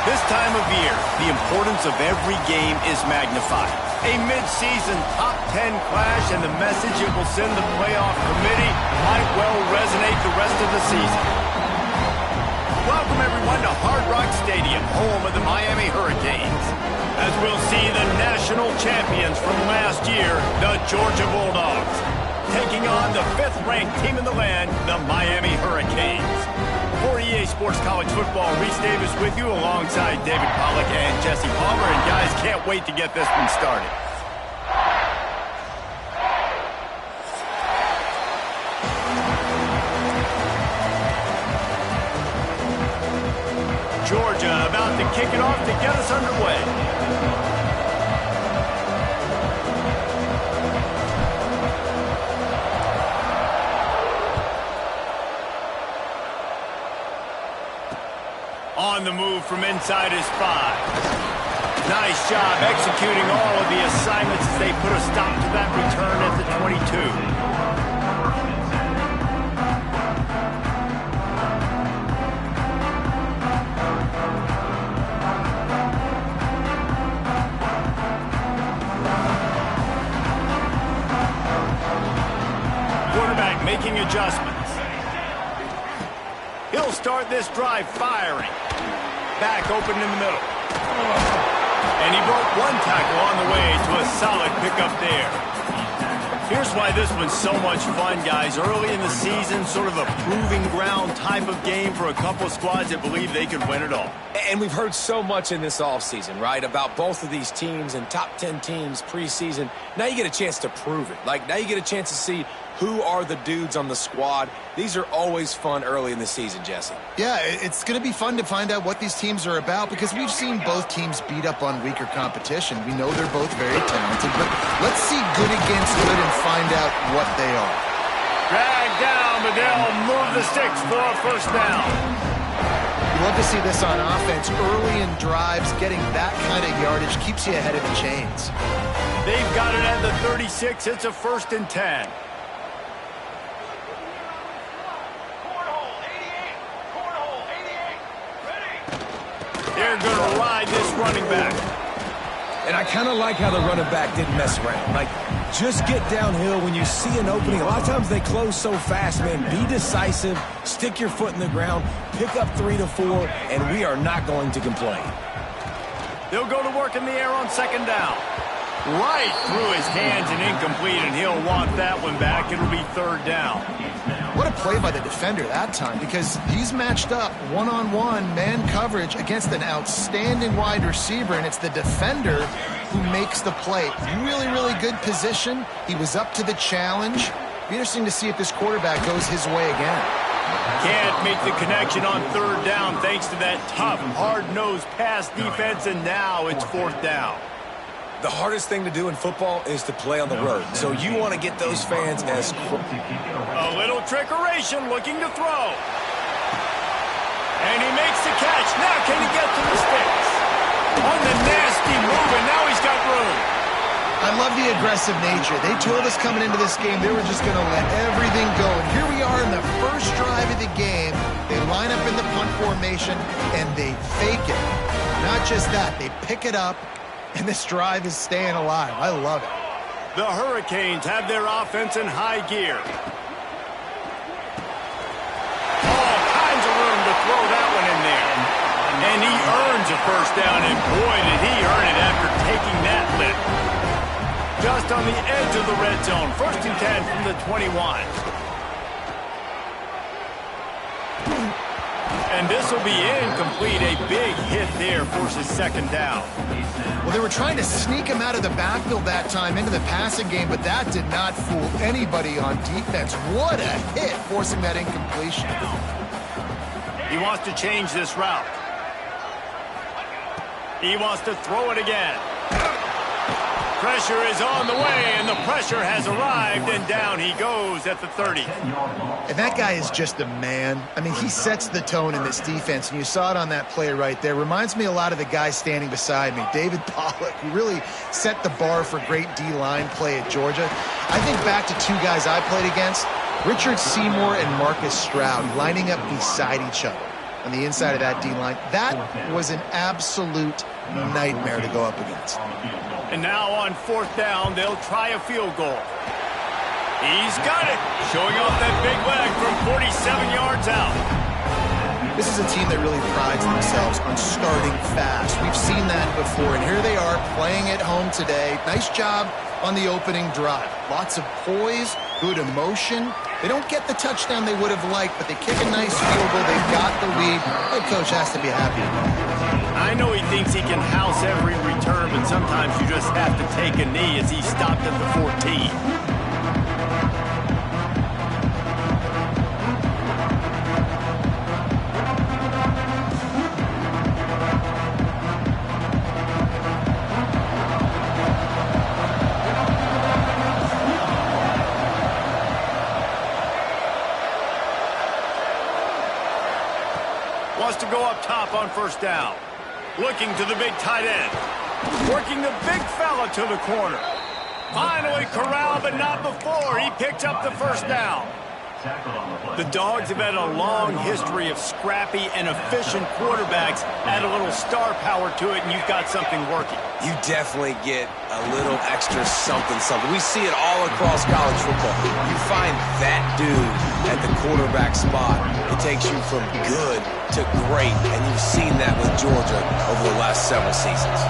This time of year, the importance of every game is magnified. A mid-season top 10 clash and the message it will send the playoff committee might well resonate the rest of the season. Welcome everyone to Hard Rock Stadium, home of the Miami Hurricanes, as we'll see the national champions from last year, the Georgia Bulldogs, taking on the 5th-ranked team in the land, the Miami Hurricanes. For EA Sports College Football, Reese Davis with you alongside David Pollack and Jesse Palmer. And guys, can't wait to get this one started. Georgia about to kick it off to get us underway. On the move from inside his 5. Nice job executing all of the assignments as they put a stop to that return at the 22. Quarterback making adjustments. He'll start this drive firing. Back open in the middle. And he broke one tackle on the way to a solid pickup there. Here's why this one's so much fun, guys. Early in the season, sort of a proving ground type of game for a couple of squads that believe they could win it all. And we've heard so much in this offseason, right, about both of these teams and top 10 teams preseason. Now you get a chance to prove it. Like, now you get a chance to see who are the dudes on the squad. These are always fun early in the season, Jesse. Yeah, it's going to be fun to find out what these teams are about because we've seen both teams beat up on weaker competition. We know they're both very talented, but let's see good against good and find out what they are. Drag down, but they'll move the sticks for a first down. You love to see this on offense. Early in drives, getting that kind of yardage keeps you ahead of the chains. They've got it at the 36. It's a 1st and 10. They're going to ride this running back. And I kind of like how the running back didn't mess around. Like, just get downhill when you see an opening. A lot of times they close so fast, man. Be decisive, stick your foot in the ground, pick up 3 to 4, and we are not going to complain. They'll go to work in the air on 2nd down. Right through his hands and incomplete, and he'll want that one back. It'll be 3rd down. What a play by the defender that time, because he's matched up one-on-one man coverage against an outstanding wide receiver, and it's the defender who makes the play. Really, really good position. He was up to the challenge. Be interesting to see if this quarterback goes his way again. Can't make the connection on 3rd down thanks to that tough, hard-nosed pass defense, and now it's 4th down. The hardest thing to do in football is to play on the road. So you want to get those fans as... A little trickeration, looking to throw. And he makes the catch. Now can he get to the sticks? On the nasty move, and now he's got room. I love the aggressive nature. They told us coming into this game they were just going to let everything go. And here we are in the first drive of the game. They line up in the punt formation, and they fake it. Not just that, they pick it up. And this drive is staying alive. I love it. The Hurricanes have their offense in high gear. All kinds of room to throw that one in there. And he earns a 1st down, and boy, did he earn it after taking that lift. Just on the edge of the red zone. 1st and 10 from the 21. And this will be incomplete. A big hit there forces 2nd down. Well, they were trying to sneak him out of the backfield that time into the passing game, but that did not fool anybody on defense. What a hit, forcing that incompletion. He wants to change this route. He wants to throw it again. Pressure is on the way, and the pressure has arrived, and down he goes at the 30. And that guy is just a man. I mean, he sets the tone in this defense, and you saw it on that play right there. Reminds me a lot of the guy standing beside me, David Pollack, who really set the bar for great D-line play at Georgia. I think back to 2 guys I played against, Richard Seymour and Marcus Stroud, lining up beside each other. on the inside of that D-line. That was an absolute nightmare to go up against. And now on 4th down, they'll try a field goal. He's got it, showing off that big leg from 47 yards out. This is a team that really prides themselves on starting fast. We've seen that before, and here they are playing at home today. Nice job on the opening drive. Lots of poise, good emotion. They don't get the touchdown they would have liked, but they kick a nice field goal. They've got the lead. Head coach has to be happy. I know he thinks he can house every return, but sometimes you just have to take a knee as he stopped at the 14. Wants to go up top on 1st down. Looking to the big tight end. Working the big fella to the corner. Finally corralled, but not before. He picked up the 1st down. The Dogs have had a long history of scrappy and efficient quarterbacks. Add a little star power to it, and you've got something working. You definitely get a little extra something. We see it all across college football. You find that dude at the quarterback spot. It takes you from good to great, and you've seen that with Georgia over the last several seasons.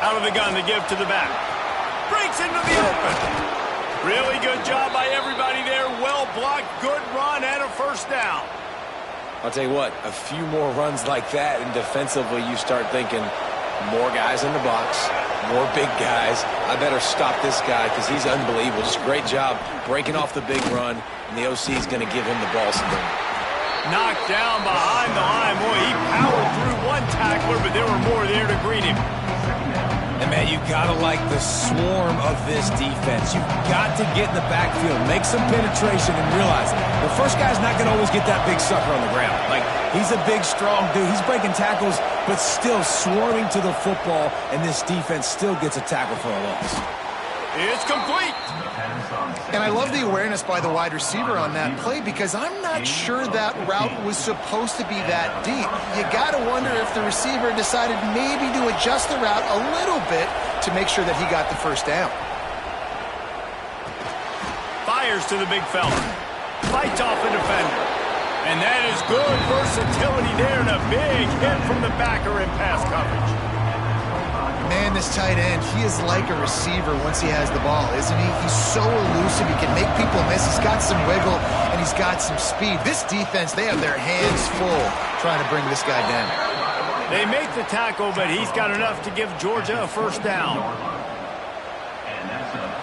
Out of the gun to give to the back. Breaks into the open. Really good job by everybody there. Well blocked, good run, and a 1st down. I'll tell you what, a few more runs like that, and defensively you start thinking more guys in the box, more big guys. I better stop this guy because he's unbelievable. Just a great job breaking off the big run, and the OC is going to give him the ball some more. Knocked down behind the line. Boy, he powered through one tackler, but there were more there to greet him. And, man, you got to like the swarm of this defense. You've got to get in the backfield, make some penetration, and realize the first guy's not going to always get that big sucker on the ground. Like, he's a big, strong dude. He's breaking tackles, but still swarming to the football, and this defense still gets a tackle for a loss. It's complete. And I love the awareness by the wide receiver on that play because I'm not sure that route was supposed to be that deep. You got to wonder if the receiver decided maybe to adjust the route a little bit to make sure that he got the 1st down. Fires to the big fella. Fights off a defender. And that is good versatility there and a big hit from the backer in pass coverage. Man, this tight end, he is like a receiver once he has the ball, isn't he? He's so elusive. He can make people miss. He's got some wiggle, and he's got some speed. This defense, they have their hands full trying to bring this guy down. They make the tackle, but he's got enough to give Georgia a 1st down.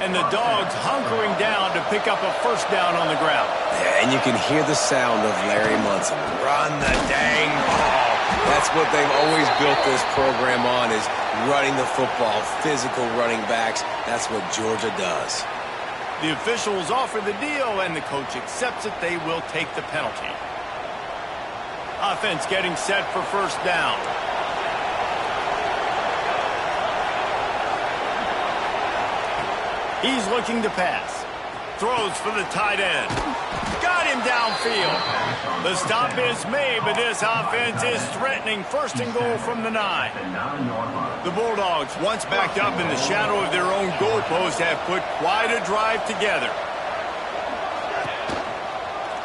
And the Dogs hunkering down to pick up a 1st down on the ground. Yeah, and you can hear the sound of Larry Munson. Run the dang ball. That's what they've always built this program on, is running the football, physical running backs. That's what Georgia does. The officials offer the deal, and the coach accepts it. They will take the penalty. Offense getting set for 1st down. He's looking to pass. Throws for the tight end. Got him downfield. The stop is made, but this offense is threatening 1st and goal from the 9. The Bulldogs, once backed up in the shadow of their own goalpost, have put quite a drive together.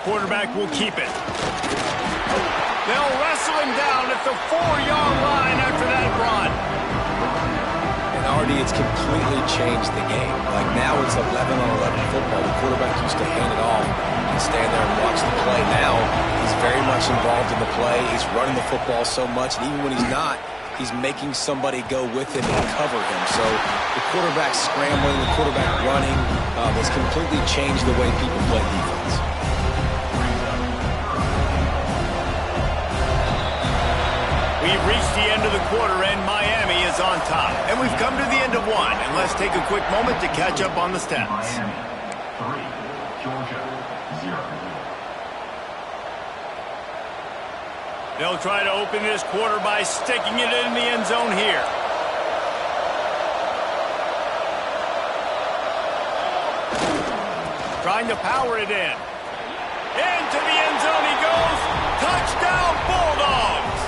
Quarterback will keep it. They'll wrestle him down at the 4-yard line after that run. And already it's completely changed the game. Like, now it's 11-on-11 football. The quarterback used to hand it off and stand there and watch the play. Now he's very much involved in the play. He's running the football so much, and even when he's not, he's making somebody go with him and cover him. So the quarterback scrambling, the quarterback running has completely changed the way people play defense. We've reached the end of the quarter, and Miami is on top. And we've come to the end of one. And let's take a quick moment to catch up on the stats. Miami 3, Georgia 0. They'll try to open this quarter by sticking it in the end zone here. Trying to power it in. Into the end zone he goes. Touchdown, Bulldogs!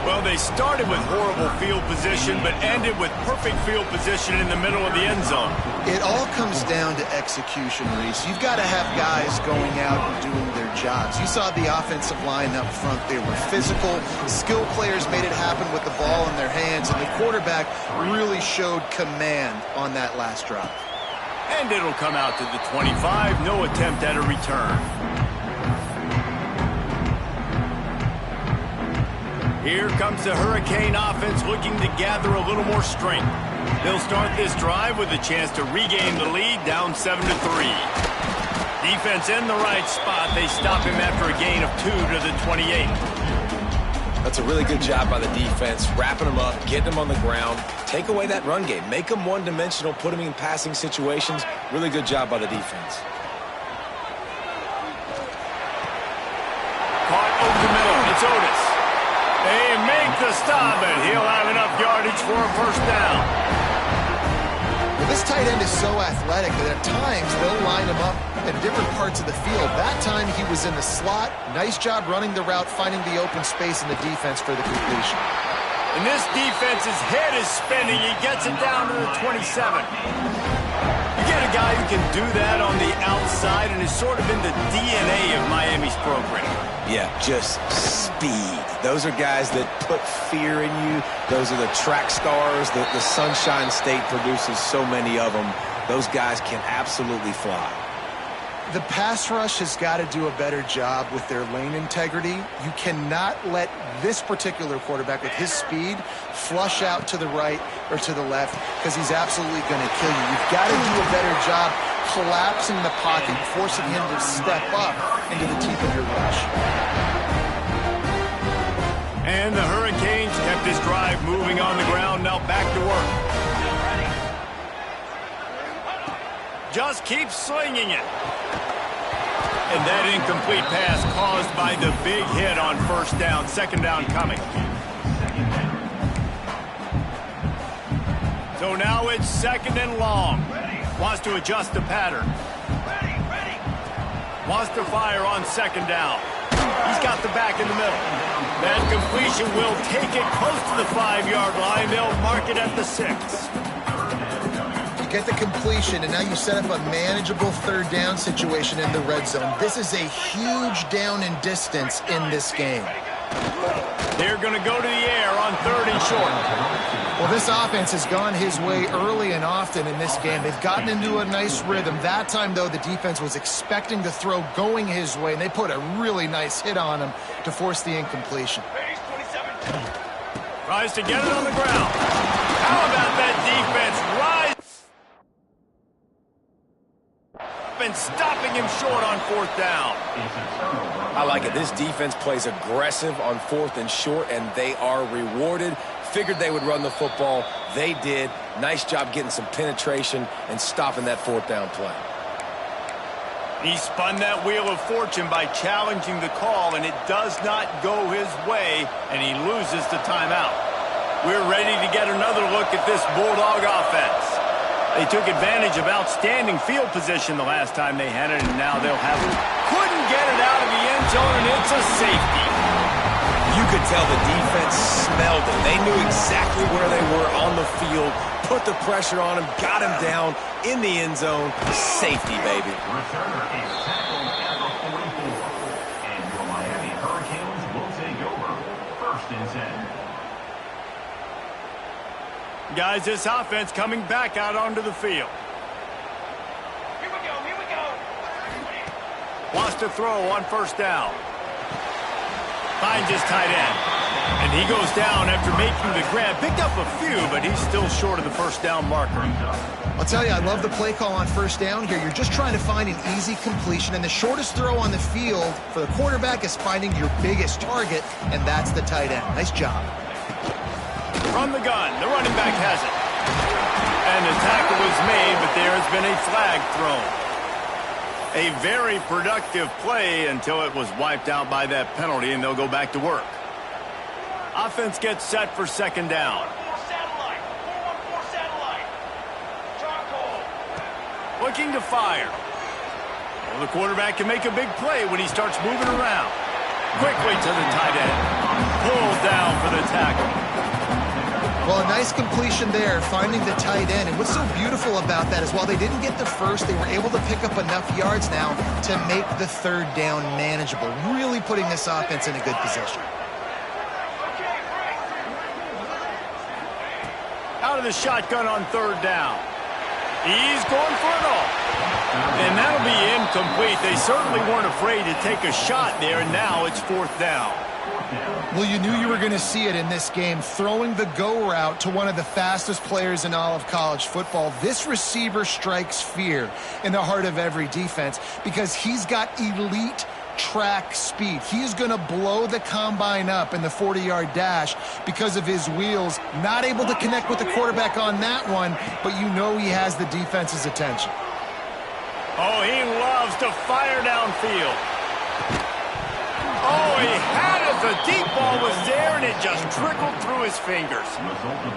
Well, they started with horrible field position, but ended with perfect field position in the middle of the end zone. It all comes down to execution, Reese. You've got to have guys going out and doing their jobs. You saw the offensive line up front. They were physical. Skill players made it happen with the ball in their hands, and the quarterback really showed command on that last drive. And it'll come out to the 25. No attempt at a return. Here comes the Hurricane offense looking to gather a little more strength. They'll start this drive with a chance to regain the lead, down 7-3. Defense in the right spot. They stop him after a gain of 2 to the 28. That's a really good job by the defense, wrapping them up, getting them on the ground. Take away that run game. Make them one-dimensional, put them in passing situations. Really good job by the defense. Caught over the middle. It's Otis. They make the stop, and he'll have enough yardage for a first down. Well, this tight end is so athletic that at times they'll line him up at different parts of the field. That time he was in the slot. Nice job running the route, finding the open space in the defense for the completion. And this defense's head is spinning. He gets it down to the 27. You get a guy who can do that on the outside, and is sort of in the DNA of Miami's program. Yeah, just speed. Those are guys that put fear in you. Those are the track stars. The Sunshine State produces so many of them. Those guys can absolutely fly. The pass rush has got to do a better job with their lane integrity. You cannot let this particular quarterback with his speed flush out to the right or to the left, because he's absolutely going to kill you. You've got to do a better job collapsing the pocket, forcing him to step up into the teeth of your rush. And the Hurricanes kept this drive moving on the ground. Now back to work. Just keep slinging it. And that incomplete pass caused by the big hit on first down. Second down coming. So now it's second and long. Wants to adjust the pattern. Wants to fire on second down. He's got the back in the middle. That completion will take it close to the 5-yard line. They'll mark it at the 6. You get the completion, and now you set up a manageable third down situation in the red zone. This is a huge down in distance in this game. They're going to go to the air on third and short. Well, this offense has gone his way early and often in this game. They've gotten into a nice rhythm. That time, though, the defense was expecting the throw going his way, and they put a really nice hit on him to force the incompletion. Tries to get it on the ground. How about that defense? Rise and stopping him short on fourth down. I like it. This defense plays aggressive on fourth and short, and they are rewarded. Figured they would run the football. They did. Nice job getting some penetration and stopping that fourth down play. He spun that wheel of fortune by challenging the call, and it does not go his way, and he loses the timeout. We're ready to get another look at this Bulldog offense. They took advantage of outstanding field position the last time they had it, and now they'll have it. Couldn't get it out of the end zone, and it's a safety. You could tell the defense smelled it. They knew exactly where they were on the field, put the pressure on him, got him down in the end zone. Safety, baby. Returner is tackled at the 44, and your Miami Hurricanes will take over. First and 10. Guys, this offense coming back out onto the field. Here we go. Wants to throw on first down. Finds his tight end. And he goes down after making the grab. Picked up a few, but he's still short of the first down marker. I'll tell you, I love the play call on first down here. You're just trying to find an easy completion, and the shortest throw on the field for the quarterback is finding your biggest target, and that's the tight end. Nice job. From the gun, the running back has it. And the tackle was made, but there has been a flag thrown. A very productive play until it was wiped out by that penalty, and they'll go back to work. Offense gets set for second down. 4-1-4 satellite. 4-1-4 satellite. Charcoal. looking to fire. Well, the quarterback can make a big play when he starts moving around. Quickly to the tight end. Pulled down for the tackle. Well, a nice completion there, finding the tight end. And what's so beautiful about that is while they didn't get the first, they were able to pick up enough yards now to make the third down manageable. Really putting this offense in a good position. Out of the shotgun on third down. He's going for it all. And that'll be incomplete. They certainly weren't afraid to take a shot there, and now it's fourth down. Well, you knew you were going to see it in this game, throwing the go route to one of the fastest players in all of college football. This receiver strikes fear in the heart of every defense because he's got elite track speed. He's going to blow the combine up in the 40-yard dash because of his wheels. Not able to connect with the quarterback on that one, but you know he has the defense's attention. Oh, he loves to fire downfield. Oh, he had it. The deep ball was there, and it just trickled through his fingers.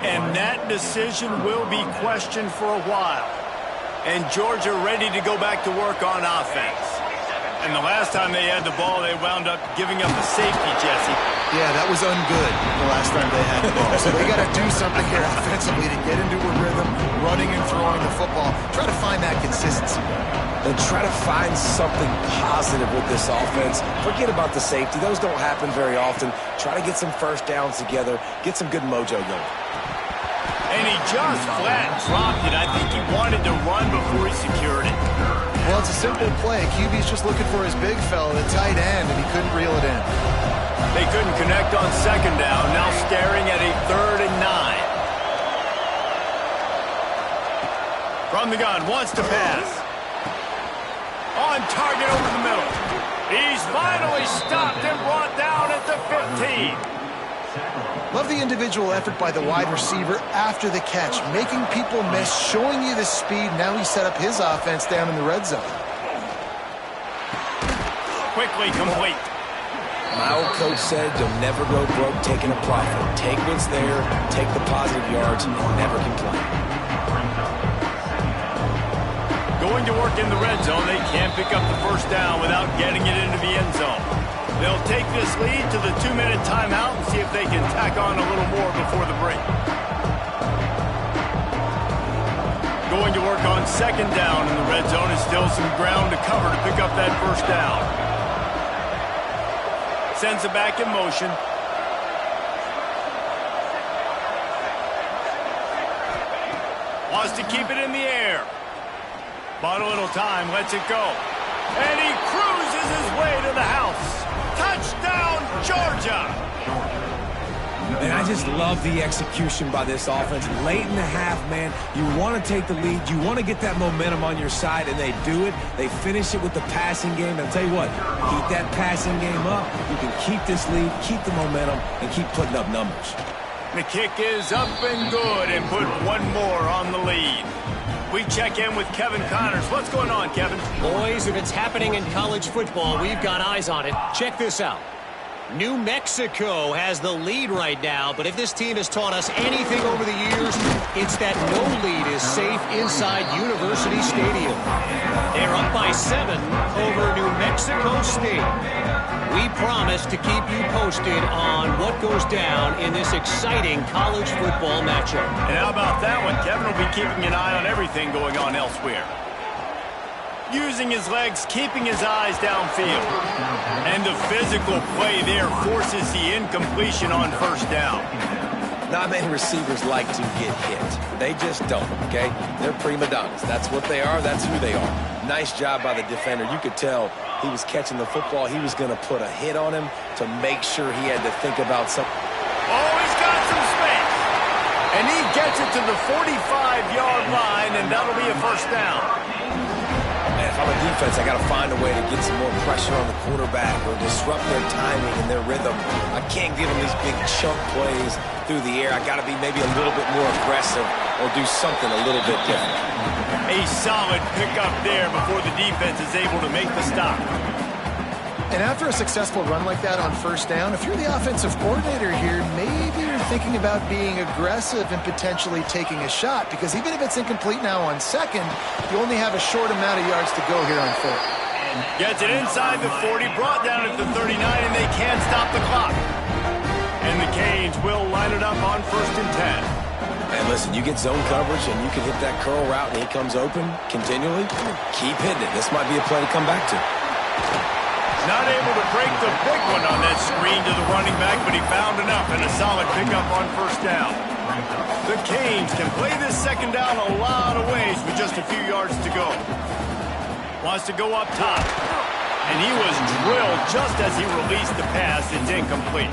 And that decision will be questioned for a while. And Georgia ready to go back to work on offense. And the last time they had the ball, they wound up giving up a safety, Jesse. Yeah, that was ungood the last time they had the ball. So they got to do something here offensively to get into a rhythm, running and throwing the football. Try to find that consistency. And try to find something positive with this offense. Forget about the safety. Those don't happen very often. Try to get some first downs together. Get some good mojo going. And he just flat dropped it. I think he wanted to run before he secured it. Well, it's a simple play. QB's just looking for his big fella, the tight end, and he couldn't reel it in. They couldn't connect on second down. Now staring at a 3rd and 9. From the gun, wants to pass. On target over the middle. He's finally stopped and brought down at the 15. Love the individual effort by the wide receiver after the catch, making people miss, showing you the speed. Now he set up his offense down in the red zone. Quickly complete. My old coach said you'll never go broke taking a profit. Take what's there, take the positive yards, and never complain. Going to work in the red zone, they can't pick up the first down without getting it into the end zone. They'll take this lead to the 2-minute timeout and see if they can tack on a little more before the break. Going to work on second down in the red zone is still some ground to cover to pick up that first down. Sends it back in motion. Wants to keep it in the air. Bought a little time, lets it go. And he cruises his way to the house. Touchdown, Georgia! And I just love the execution by this offense. Late in the half, man, you want to take the lead. You want to get that momentum on your side, and they do it. They finish it with the passing game. And I'll tell you what, keep that passing game up. You can keep this lead, keep the momentum, and keep putting up numbers. The kick is up and good and put one more on the lead. We check in with Kevin Connors. What's going on, Kevin? Boys, if it's happening in college football, we've got eyes on it. Check this out. New Mexico has the lead right now, but if this team has taught us anything over the years, it's that no lead is safe inside University Stadium. They're up by 7 over New Mexico State. We promise to keep you posted on what goes down in this exciting college football matchup. And how about that one? Kevin will be keeping an eye on everything going on elsewhere. Using his legs, keeping his eyes downfield. And the physical play there forces the incompletion on first down. Not many receivers like to get hit. They just don't, okay? They're prima donnas. That's what they are. That's who they are. Nice job by the defender. You could tell he was catching the football. He was going to put a hit on him to make sure he had to think about something. Oh, he's got some space. And he gets it to the 45-yard line, and that'll be a first down. Man, if I'm a defense, I got to find a way to get some more pressure on the quarterback or disrupt their timing and their rhythm. I can't give them these big chunk plays through the air. I got to be maybe a little bit more aggressive or do something a little bit different. A solid pickup there before the defense is able to make the stop. And after a successful run like that on first down, if you're the offensive coordinator here, maybe you're thinking about being aggressive and potentially taking a shot, because even if it's incomplete now on second, you only have a short amount of yards to go here on fourth. Gets it inside the 40, brought down at the 39, and they can't stop the clock. And the Canes will line it up on 1st and 10. And listen, you get zone coverage and you can hit that curl route and he comes open continually. Keep hitting it. This might be a play to come back to. Not able to break the big one on that screen to the running back, but he found enough and a solid pickup on 1st down. The Canes can play this 2nd down a lot of ways with just a few yards to go. Wants to go up top. And he was drilled just as he released the pass. It's incomplete.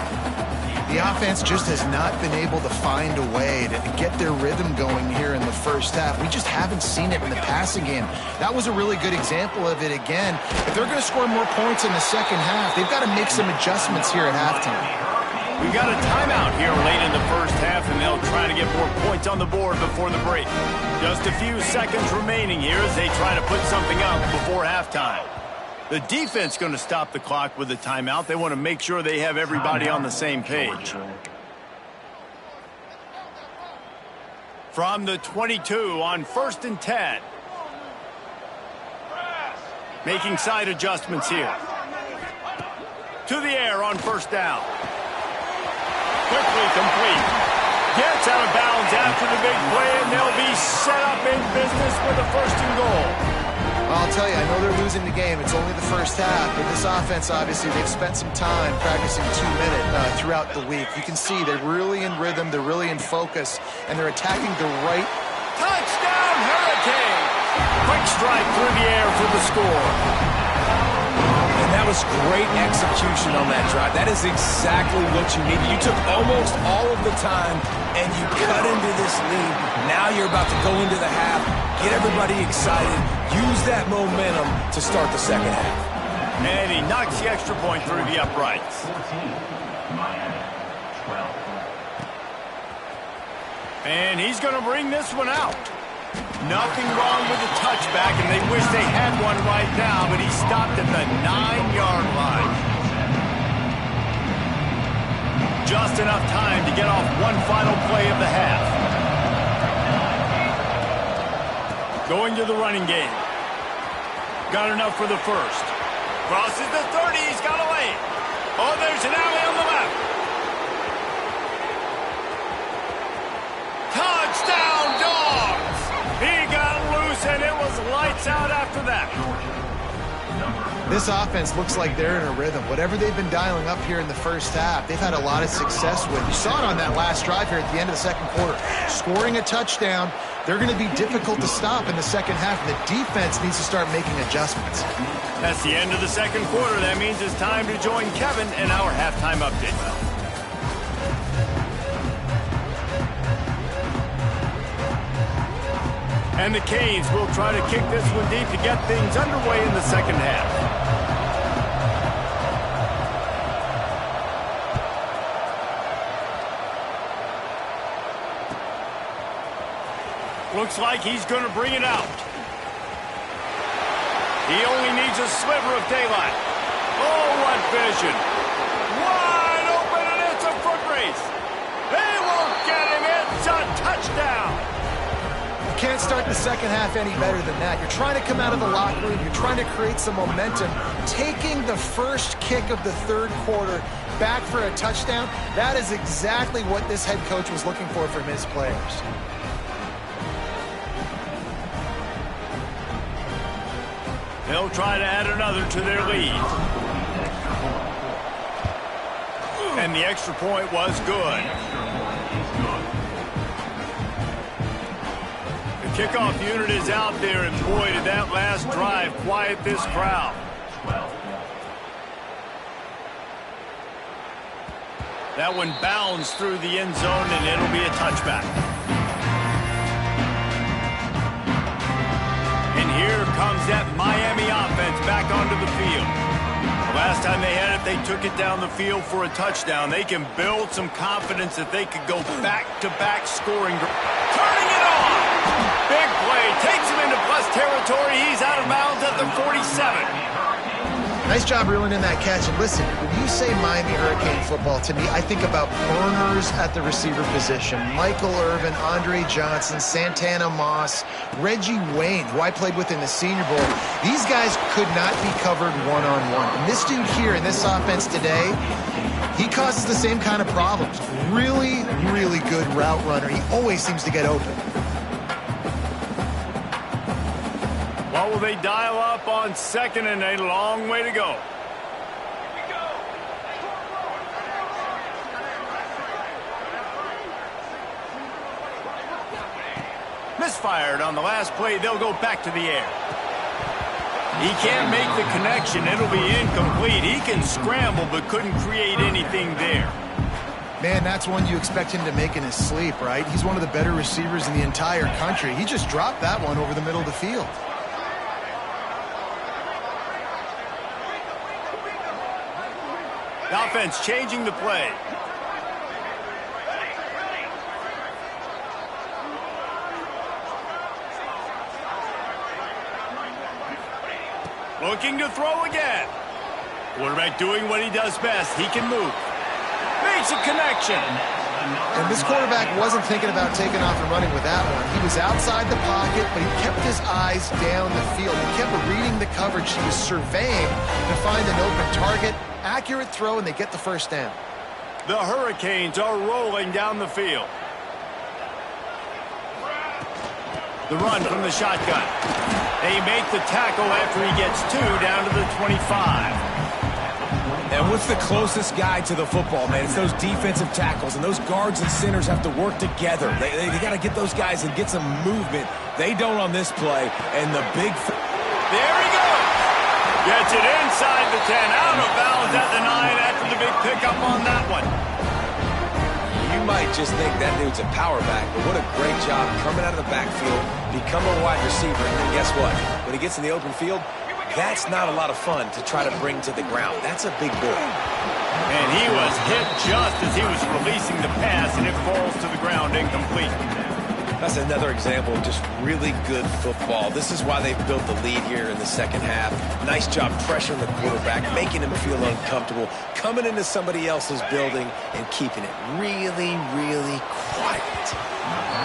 The offense just has not been able to find a way to get their rhythm going here in the first half. We just haven't seen it in the passing game. That was a really good example of it again. If they're going to score more points in the second half, they've got to make some adjustments here at halftime. We've got a timeout here late in the first half, and they'll try to get more points on the board before the break. Just a few seconds remaining here as they try to put something up before halftime. The defense going to stop the clock with a timeout. They want to make sure they have everybody on the same page. From the 22 on 1st and 10. Making side adjustments here. To the air on 1st down. Quickly complete. Gets out of bounds after the big play, and they'll be set up in business with a 1st and goal. I'll tell you, I know they're losing the game. It's only the first half, but this offense, obviously, they've spent some time practicing 2-minute throughout the week. You can see they're really in rhythm, they're really in focus, and they're attacking the right. Touchdown, Hurricane! Quick strike through the air for the score. And that was great execution on that drive. That is exactly what you needed. You took almost all of the time, and you cut into this lead. Now you're about to go into the half, get everybody excited, use that momentum to start the second half. And he knocks the extra point through the uprights. 14, Miami, 12. And he's going to bring this one out. Nothing wrong with the touchback, and they wish they had one right now, but he stopped at the 9-yard line. Just enough time to get off one final play of the half. Going to the running game. Got enough for the 1st. Crosses the 30. He's got a lane. Oh, there's an alley on the left. Touchdown, Dawgs! He got loose, and it was lights out after that. This offense looks like they're in a rhythm. Whatever they've been dialing up here in the first half, they've had a lot of success with. You saw it on that last drive here at the end of the second quarter. Scoring a touchdown, they're going to be difficult to stop in the second half, and the defense needs to start making adjustments. That's the end of the second quarter. That means it's time to join Kevin in our halftime update. And the Canes will try to kick this one deep to get things underway in the second half. Looks like he's going to bring it out. He only needs a sliver of daylight. Oh, what vision. Wide open, and it's a foot race. They won't get him. It's a touchdown. You can't start the second half any better than that. You're trying to come out of the locker room. You're trying to create some momentum. Taking the first kick of the third quarter back for a touchdown, that is exactly what this head coach was looking for from his players. They'll try to add another to their lead. And the extra point was good. The kickoff unit is out there, and boy, did that last drive quiet this crowd. That one bounds through the end zone, and it'll be a touchback. And here comes that Miami offense back onto the field. The last time they had it, they took it down the field for a touchdown. They can build some confidence that they could go back-to-back scoring. Turning it on! Big play. Takes him into plus territory. He's out of bounds at the 47. Nice job reeling in that catch. And listen, when you say Miami Hurricane football, to me, I think about burners at the receiver position. Michael Irvin, Andre Johnson, Santana Moss, Reggie Wayne, who I played with in the Senior Bowl. These guys could not be covered one-on-one. And this dude here in this offense today, he causes the same kind of problems. Really, really good route runner. He always seems to get open. What will they dial up on second and a long way to go? Misfired on the last play. They'll go back to the air. He can't make the connection. It'll be incomplete. He can scramble but couldn't create anything there. Man, that's one you expect him to make in his sleep, right? He's one of the better receivers in the entire country. He just dropped that one over the middle of the field. The offense changing the play. Looking to throw again. Quarterback doing what he does best. He can move. Makes a connection. And this quarterback wasn't thinking about taking off and running with that one. He was outside the pocket, but he kept his eyes down the field. He kept reading the coverage. He was surveying to find an open target. Accurate throw, and they get the first down. The Hurricanes are rolling down the field. The run from the shotgun. They make the tackle after he gets two down to the 25. And what's the closest guy to the football, man? It's those defensive tackles, and those guards and centers have to work together. They got to get those guys and get some movement. They don't on this play, and the big... There he goes. Gets it inside the 10, out of bounds at the 9 after the big pickup on that one. You might just think that dude's a power back, but what a great job coming out of the backfield, become a wide receiver, and then guess what? When he gets in the open field, that's not a lot of fun to try to bring to the ground. That's a big boy. And he was hit just as he was releasing the pass, and it falls to the ground incomplete. That's another example of just really good football. This is why they've built the lead here in the second half. Nice job pressuring the quarterback, making him feel uncomfortable, coming into somebody else's building and keeping it really, really quiet.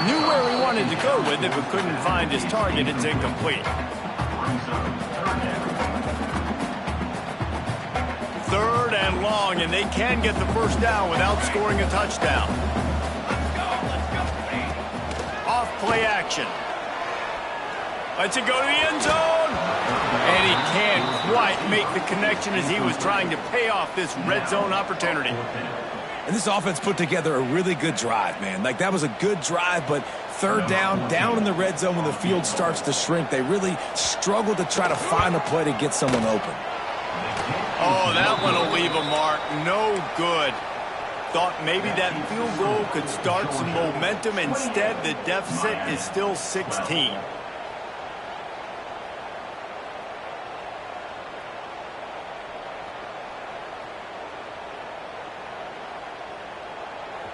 Knew where he wanted to go with it, but couldn't find his target. It's incomplete. Third and long, and they can get the first down without scoring a touchdown. Off play action. Lets it go to the end zone. And he can't quite make the connection as he was trying to pay off this red zone opportunity. And this offense put together a really good drive, man. Like, that was a good drive, but third down in the red zone when the field starts to shrink, they really struggle to try to find a play to get someone open. Oh, that one will leave a mark. No good. Thought maybe that field goal could start some momentum. Instead, the deficit is still 16.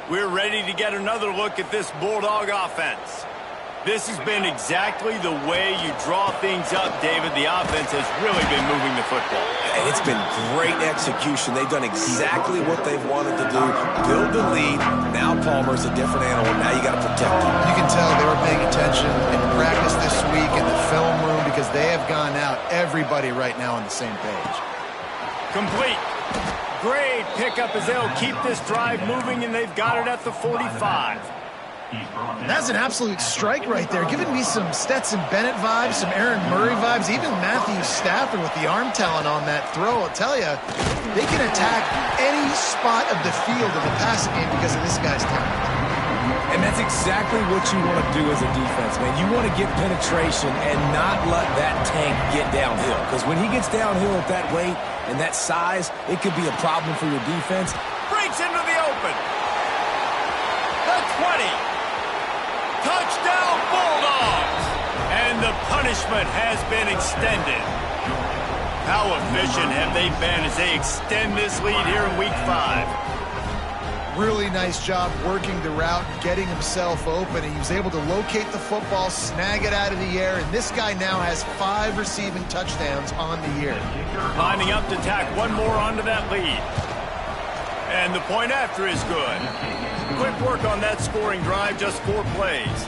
We're ready to get another look at this Bulldog offense. This has been exactly the way you draw things up, David. The offense has really been moving the football. And it's been great execution. They've done exactly what they've wanted to do. Build the lead. Now Palmer's a different animal. Now you got to protect him. You can tell they were paying attention in practice this week in the film room because they have gone out, everybody right now on the same page. Complete. Great pickup as they'll keep this drive moving, and they've got it at the 45. That's an absolute strike right there, giving me some Stetson Bennett vibes, some Aaron Murray vibes, even Matthew Stafford with the arm talent on that throw. I'll tell you, they can attack any spot of the field in the passing game because of this guy's talent. And that's exactly what you want to do as a defense, man. You want to get penetration and not let that tank get downhill. Because when he gets downhill at that weight and that size, it could be a problem for your defense. Breaks into the open. The 20. Touchdown Bulldogs! And the punishment has been extended. How efficient have they been as they extend this lead here in Week 5? Really nice job working the route, getting himself open. He was able to locate the football, snag it out of the air, and this guy now has 5 receiving touchdowns on the year. Lining up to tack one more onto that lead. And the point after is good. Quick work on that scoring drive, just 4 plays.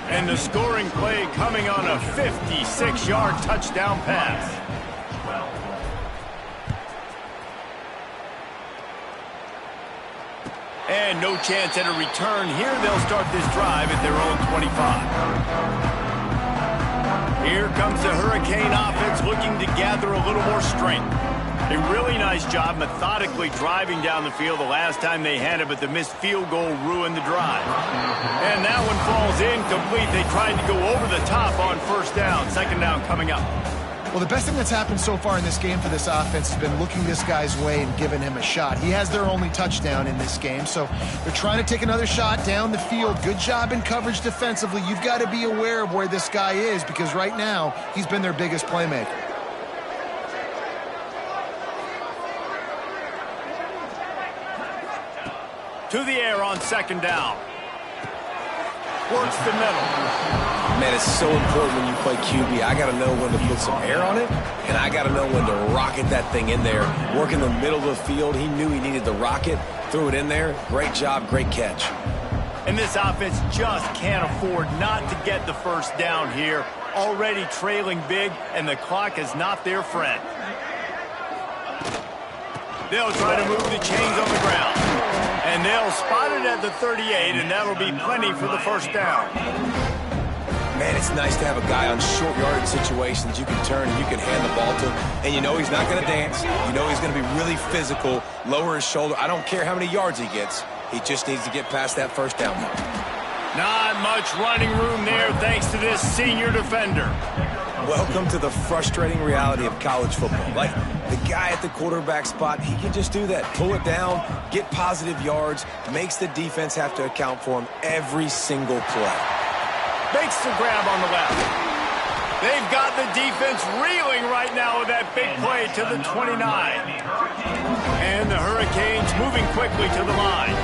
And the scoring play coming on a 56-yard touchdown pass. And no chance at a return here. They'll start this drive at their own 25. Here comes the Hurricane offense looking to gather a little more strength. A really nice job methodically driving down the field the last time they had it, but the missed field goal ruined the drive. And that one falls incomplete. They tried to go over the top on first down. Second down coming up. Well, the best thing that's happened so far in this game for this offense has been looking this guy's way and giving him a shot. He has their only touchdown in this game, so they're trying to take another shot down the field. Good job in coverage defensively. You've got to be aware of where this guy is because right now he's been their biggest playmaker. To the air on second down. Works the middle. Man, it's so important when you play QB. I got to know when to put some air on it, and I got to know when to rocket that thing in there. Work in the middle of the field. He knew he needed the rocket, threw it in there. Great job, great catch. And this offense just can't afford not to get the first down here. Already trailing big, and the clock is not their friend. They'll try to move the chains on the ground. And they'll spot it at the 38, and that'll be plenty for the first down. Man, it's nice to have a guy on short yardage situations you can turn and you can hand the ball to. And you know he's not going to dance. You know he's going to be really physical, lower his shoulder. I don't care how many yards he gets. He just needs to get past that first down mark. Not much running room there thanks to this senior defender. Welcome to the frustrating reality of college football. Like, the guy at the quarterback spot, he can just do that. Pull it down, get positive yards, makes the defense have to account for him every single play. Makes the grab on the left. They've got the defense reeling right now with that big play to the 29. And the Hurricanes moving quickly to the line.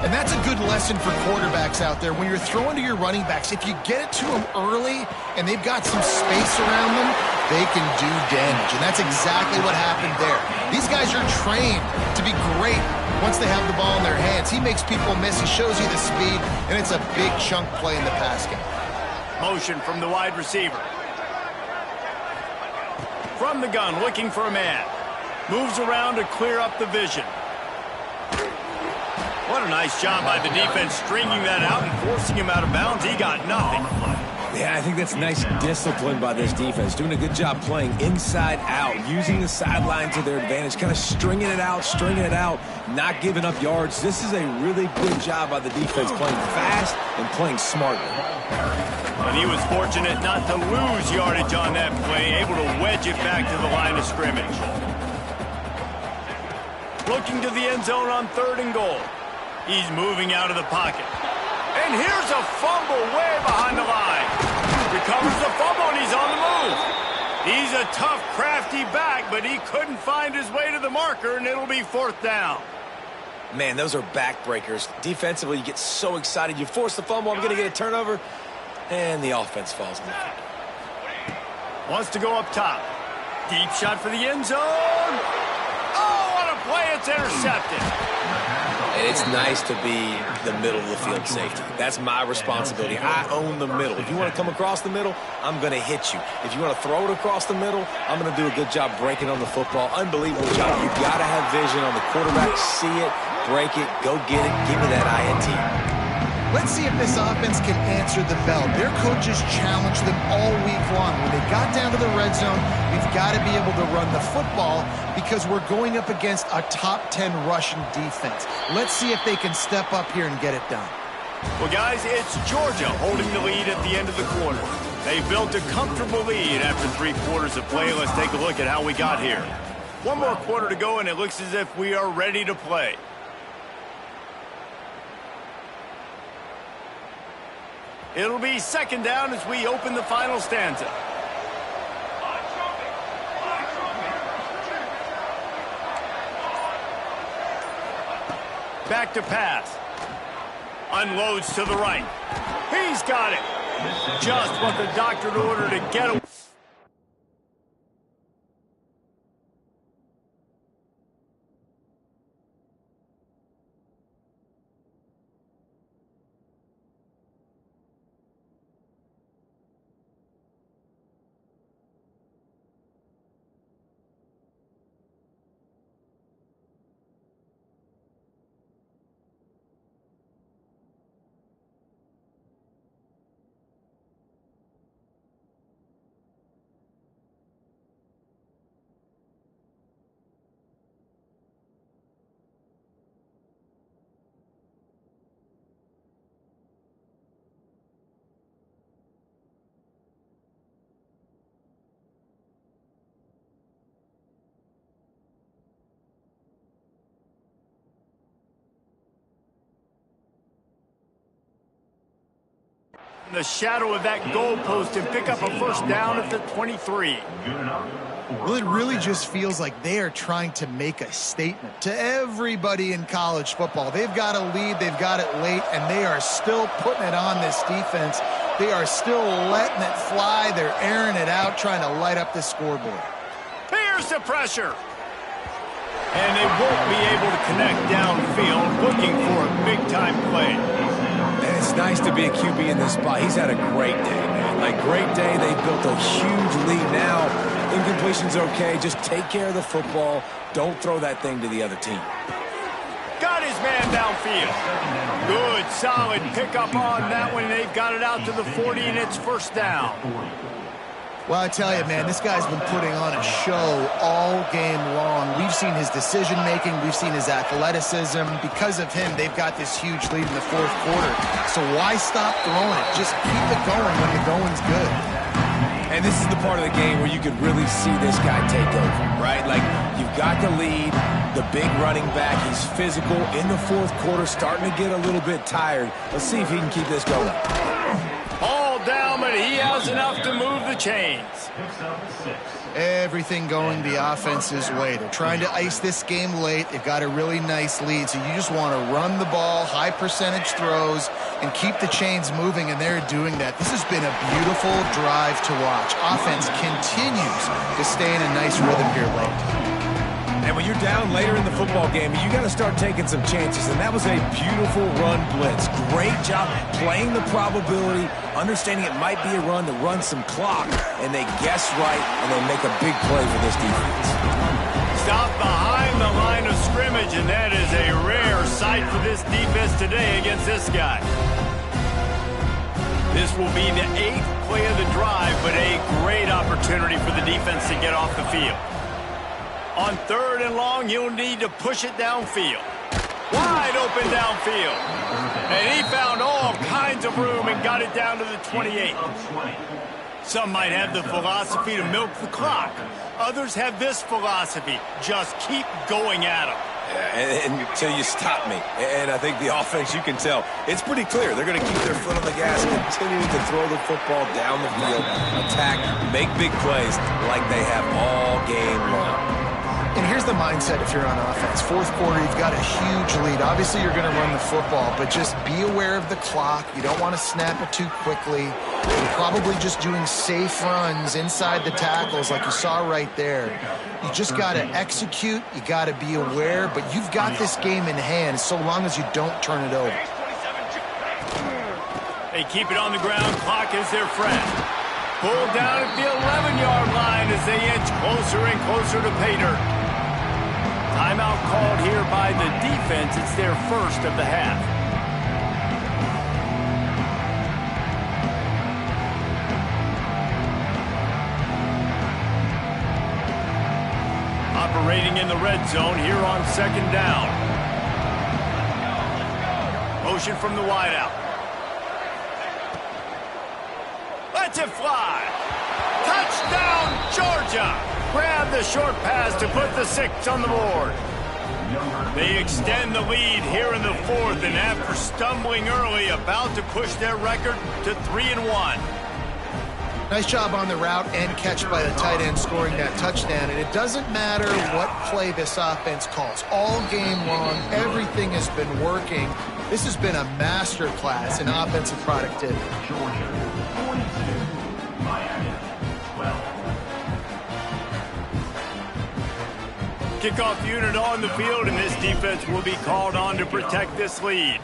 And that's a good lesson for quarterbacks out there. When you're throwing to your running backs, if you get it to them early and they've got some space around them, they can do damage. And that's exactly what happened there. These guys are trained to be great once they have the ball in their hands. He makes people miss. He shows you the speed, and it's a big chunk play in the pass game. Motion from the wide receiver. From the gun, looking for a man. Moves around to clear up the vision. What a nice job by the defense stringing that out and forcing him out of bounds. He got nothing. Yeah, I think that's nice discipline by this defense. Doing a good job playing inside out, using the sideline to their advantage, kind of stringing it out, not giving up yards. This is a really good job by the defense, playing fast and playing smartly. And he was fortunate not to lose yardage on that play, able to wedge it back to the line of scrimmage. Looking to the end zone on 3rd and goal. He's moving out of the pocket. And here's a fumble way behind the line. Recovers the fumble, and he's on the move. He's a tough, crafty back, but he couldn't find his way to the marker, and it'll be 4th down. Man, those are backbreakers. Defensively, you get so excited. You force the fumble, I'm going to get a turnover, and the offense falls in the field. Wants to go up top. Deep shot for the end zone. Oh, what a play. It's intercepted. And it's nice to be the middle of the field safety. That's my responsibility. I own the middle. If you want to come across the middle, I'm going to hit you. If you want to throw it across the middle, I'm going to do a good job breaking on the football. Unbelievable job. You got to have vision on the quarterback. See it, break it, go get it, give me that INT. Let's see if this offense can answer the bell. Their coaches challenged them all week long. When they got down to the red zone, we've got to be able to run the football because we're going up against a top 10 rushing defense. Let's see if they can step up here and get it done. Well, guys, it's Georgia holding the lead at the end of the quarter. They built a comfortable lead after 3 quarters of play. Let's take a look at how we got here. 1 more quarter to go, and it looks as if we are ready to play. It'll be 2nd down as we open the final stanza. Back to pass. Unloads to the right. He's got it. Just what the doctor ordered to get away. The shadow of that goalpost and pick up a first down at the 23. Well, it really just feels like they are trying to make a statement to everybody in college football. They've got a lead, they've got it late, and they are still putting it on this defense. They are still letting it fly. They're airing it out, trying to light up the scoreboard. Here's the pressure. And they won't be able to connect downfield, looking for a big-time play. And it's nice to be a QB in this spot. He's had a great day, man. Like, great day. They've built a huge lead now. Incompletion's okay. Just take care of the football. Don't throw that thing to the other team. Got his man downfield. Good, solid pickup on that one. They've got it out to the 40, and it's first down. Well, I tell you, man, this guy's been putting on a show all game long. We've seen his decision-making. We've seen his athleticism. Because of him, they've got this huge lead in the fourth quarter. So why stop throwing it? Just keep it going when the going's good. And this is the part of the game where you could really see this guy take over, right? Like, you've got the lead, the big running back. He's physical in the fourth quarter, starting to get a little bit tired. Let's see if he can keep this going. All down, but he has enough to move the chains. Everything going the offense's way. They're trying to ice this game late. They've got a really nice lead, so you just want to run the ball, high percentage throws, and keep the chains moving, and they're doing that. This has been a beautiful drive to watch. Offense continues to stay in a nice rhythm here late. And when you're down later in the football game, you got to start taking some chances. And that was a beautiful run blitz. Great job playing the probability, understanding it might be a run to run some clock. And they guess right, and they make a big play for this defense. Stop behind the line of scrimmage, and that is a rare sight for this defense today against this guy. This will be the 8th play of the drive, but a great opportunity for the defense to get off the field. On 3rd and long, he'll need to push it downfield. Wide open downfield. And he found all kinds of room and got it down to the 28. Some might have the philosophy to milk the clock. Others have this philosophy. Just keep going at them. Yeah, and until you stop me. And I think the offense, you can tell, it's pretty clear. They're going to keep their foot on the gas, continuing to throw the football down the field, attack, make big plays like they have all game long. And here's the mindset if you're on offense. Fourth quarter, you've got a huge lead. Obviously, you're going to run the football, but just be aware of the clock. You don't want to snap it too quickly. You're probably just doing safe runs inside the tackles like you saw right there. You just got to execute. You got to be aware, but you've got this game in hand so long as you don't turn it over. They keep it on the ground. Clock is their friend. Pulled down at the 11-yard line as they inch closer and closer to pay dirt. Timeout called here by the defense. It's their first of the half. Operating in the red zone here on 2nd down. Motion from the wideout. Lets it fly. Touchdown, Georgia! Grab the short pass to put the 6 on the board. They extend the lead here in the 4th, and after stumbling early, about to push their record to 3-1. Nice job on the route and catch by the tight end scoring that touchdown. And it doesn't matter what play this offense calls. All game long, everything has been working. This has been a master class in offensive productivity. Georgia, 42. Miami, 12. Kickoff unit on the field, and this defense will be called on to protect this lead.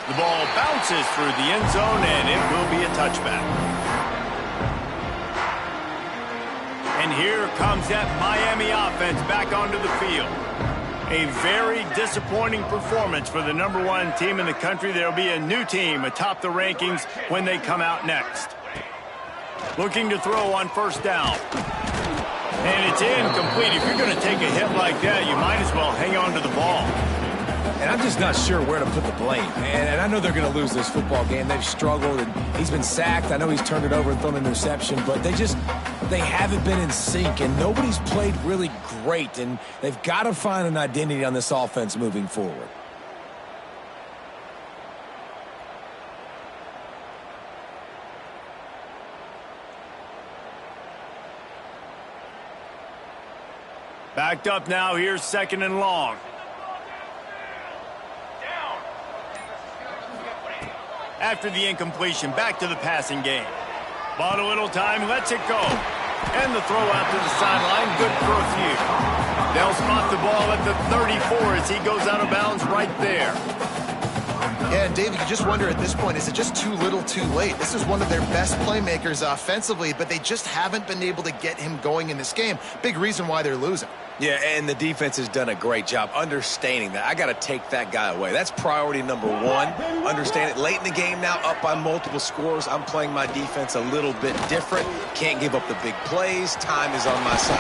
The ball bounces through the end zone, and it will be a touchback. And here comes that Miami offense back onto the field. A very disappointing performance for the #1 team in the country. There'll be a new team atop the rankings when they come out next. Looking to throw on first down. And it's incomplete. If you're going to take a hit like that, you might as well hang on to the ball. And I'm just not sure where to put the blame. And I know they're going to lose this football game. They've struggled, and he's been sacked. I know he's turned it over and thrown an interception, but they haven't been in sync, and nobody's played really great, and they've got to find an identity on this offense moving forward. Backed up now. Here's 2nd and long. After the incompletion, back to the passing game. Bought a little time, lets it go. And the throw out to the sideline, good for a few. They'll spot the ball at the 34 as he goes out of bounds right there. Yeah, and David, you just wonder at this point, is it just too little too late? This is one of their best playmakers offensively, but they just haven't been able to get him going in this game. Big reason why they're losing. Yeah, and the defense has done a great job understanding that. I got to take that guy away. That's priority #1. Understand it. Late in the game now, up by multiple scores. I'm playing my defense a little bit different. Can't give up the big plays. Time is on my side.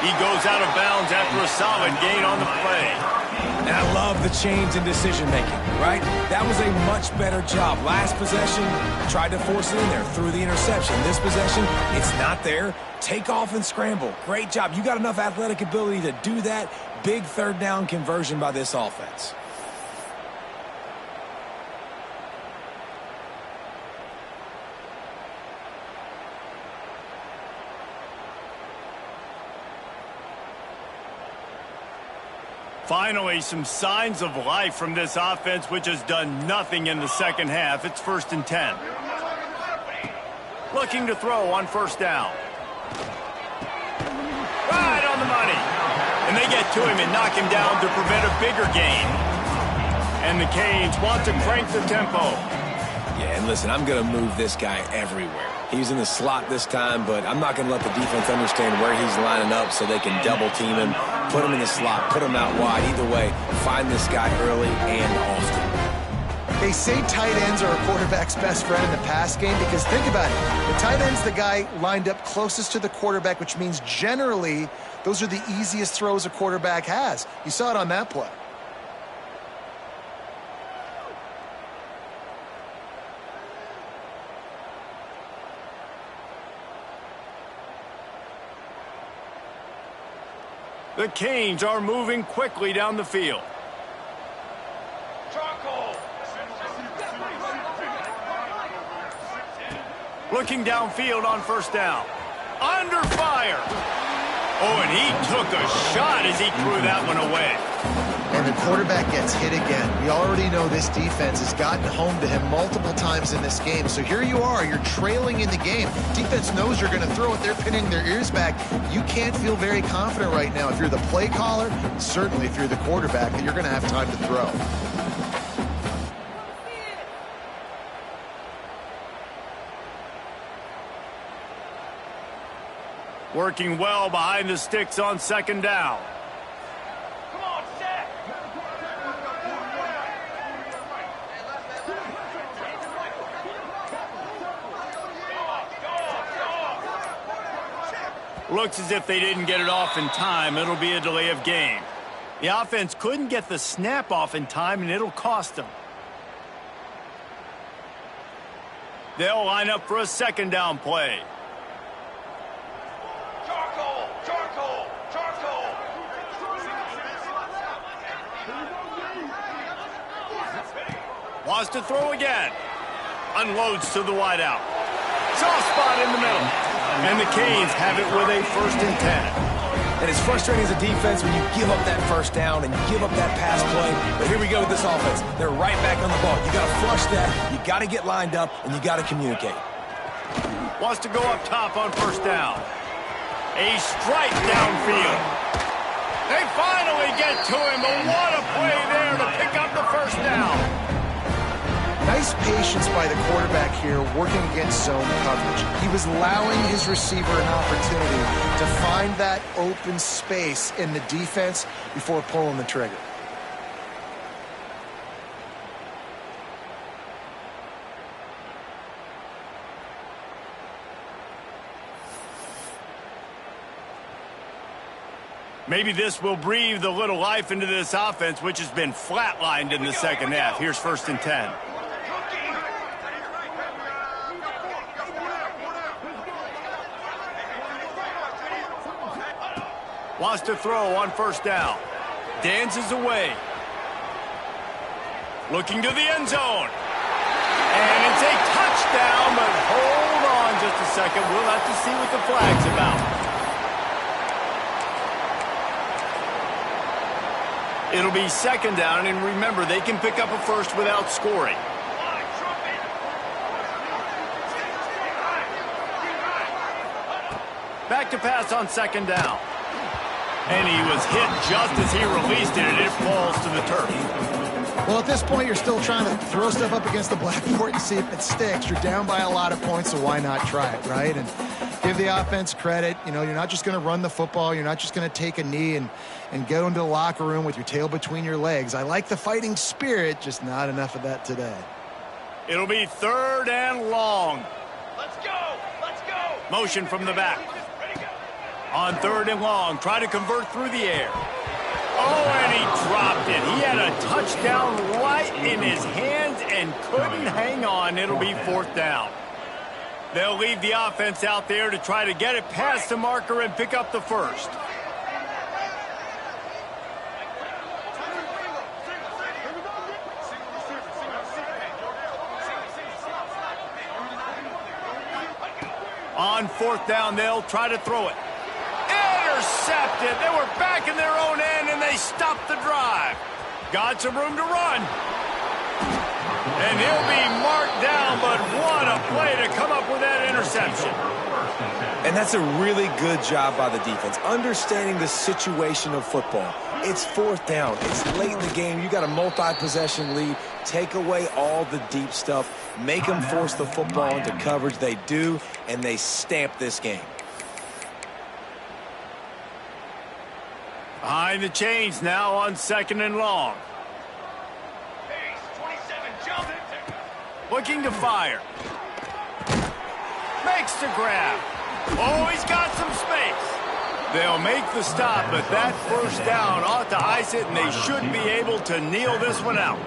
He goes out of bounds after a solid gain on the play. And I love the change in decision-making, right? That was a much better job. Last possession, tried to force it in there, threw the interception. This possession, it's not there. Take off and scramble. Great job. You got enough athletic ability to do that. Big 3rd down conversion by this offense. Finally, some signs of life from this offense, which has done nothing in the second half. It's 1st and 10. Looking to throw on first down. Right on the money. And they get to him and knock him down to prevent a bigger gain. And the Canes want to crank the tempo. Yeah, and listen, I'm going to move this guy everywhere. He's in the slot this time, but I'm not going to let the defense understand where he's lining up so they can double team him, put him in the slot, put him out wide. Either way, find this guy early and often. They say tight ends are a quarterback's best friend in the pass game because think about it. The tight end's the guy lined up closest to the quarterback, which means generally those are the easiest throws a quarterback has. You saw it on that play. The Canes are moving quickly down the field. Looking downfield on first down. Under fire. Oh, and he took a shot as he threw that one away. And the quarterback gets hit again. We already know this defense has gotten home to him multiple times in this game. So here you are, you're trailing in the game. Defense knows you're going to throw it. They're pinning their ears back. You can't feel very confident right now if you're the play caller, certainly if you're the quarterback, that you're going to have time to throw. Working well behind the sticks on second down. Come on, set. Looks as if they didn't get it off in time. It'll be a delay of game. The offense couldn't get the snap off in time, and it'll cost them. They'll line up for a second down play. Wants to throw again. Unloads to the wideout. Soft spot in the middle. And the Canes have it with a 1st and 10. And it's frustrating as a defense when you give up that first down and you give up that pass play. But here we go with this offense. They're right back on the ball. You got to flush that. You got to get lined up, and you got to communicate. Wants to go up top on 1st down. A strike downfield. They finally get to him, but what a play there to pick up the 1st down. Nice patience by the quarterback here working against zone coverage. He was allowing his receiver an opportunity to find that open space in the defense before pulling the trigger. Maybe this will breathe a little life into this offense, which has been flatlined in the second half. Here's 1st and 10. Wants to throw on 1st down. Dances away. Looking to the end zone. And it's a touchdown, but hold on just a second. We'll have to see what the flag's about. It'll be 2nd down, and remember, they can pick up a 1st without scoring. Back to pass on 2nd down. And he was hit just as he released it, and it falls to the turf. Well, at this point, you're still trying to throw stuff up against the blackboard and see if it sticks. You're down by a lot of points, so why not try it, right? And give the offense credit. You know, you're not just going to run the football. You're not just going to take a knee and go into the locker room with your tail between your legs. I like the fighting spirit, just not enough of that today. It'll be 3rd and long. Let's go! Let's go! Motion from the back. On 3rd and long, try to convert through the air. Oh, and he dropped it. He had a touchdown right in his hands and couldn't hang on. It'll be 4th down. They'll leave the offense out there to try to get it past the marker and pick up the 1st. On 4th down, they'll try to throw it. Intercepted. They were back in their own end, and they stopped the drive. Got some room to run. And he'll be marked down, but what a play to come up with that interception. And that's a really good job by the defense, understanding the situation of football. It's 4th down. It's late in the game. You got a multi-possession lead. Take away all the deep stuff. Make them force the football into coverage. They do, and they stamp this game. Behind the chains now on 2nd and long. Looking to fire. Makes the grab. Oh, he's got some space. They'll make the stop, but that 1st down ought to ice it, and they should be able to kneel this one out.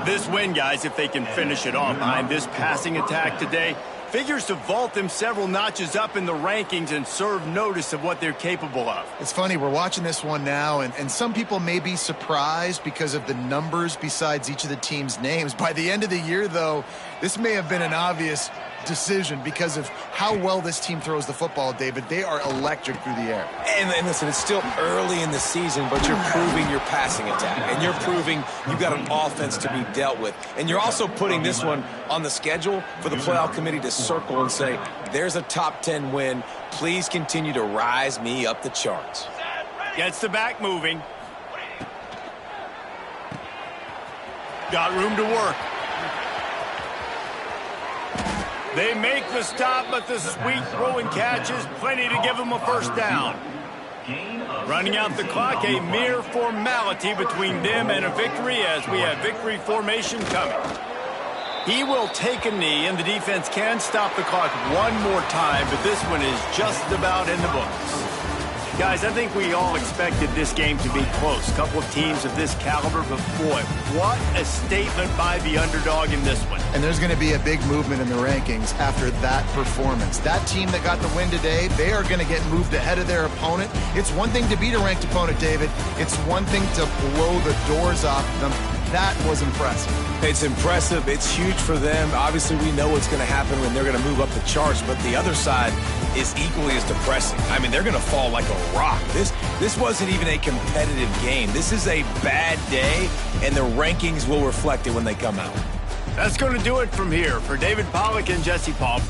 This win, guys, if they can finish it off behind this passing attack today, figures to vault them several notches up in the rankings and serve notice of what they're capable of. It's funny, we're watching this one now, and some people may be surprised because of the numbers besides each of the team's names. By the end of the year, though, this may have been an obvious decision because of how well this team throws the football, David. They are electric through the air. And listen, it's still early in the season, but you're proving your passing attack, and you're proving you've got an offense to be dealt with. And you're also putting this one on the schedule for the playoff committee to circle and say, there's a top 10 win. Please continue to rise me up the charts. Gets the back moving. Got room to work. They make the stop, but the sweet throw and catch is plenty to give them a 1st down. Running out the clock, a mere formality between them and a victory as we have victory formation coming. He will take a knee, and the defense can stop the clock one more time, but this one is just about in the books. Guys, I think we all expected this game to be close. A couple of teams of this caliber, but boy, what a statement by the underdog in this one. And there's going to be a big movement in the rankings after that performance. That team that got the win today, they are going to get moved ahead of their opponent. It's one thing to beat a ranked opponent, David. It's one thing to blow the doors off them That was impressive. It's impressive. It's huge for them. Obviously, we know what's going to happen when they're going to move up the charts, but the other side is equally as depressing. I mean, they're going to fall like a rock. This wasn't even a competitive game. This is a bad day, and the rankings will reflect it when they come out. That's going to do it from here. For David Pollack and Jesse Paul.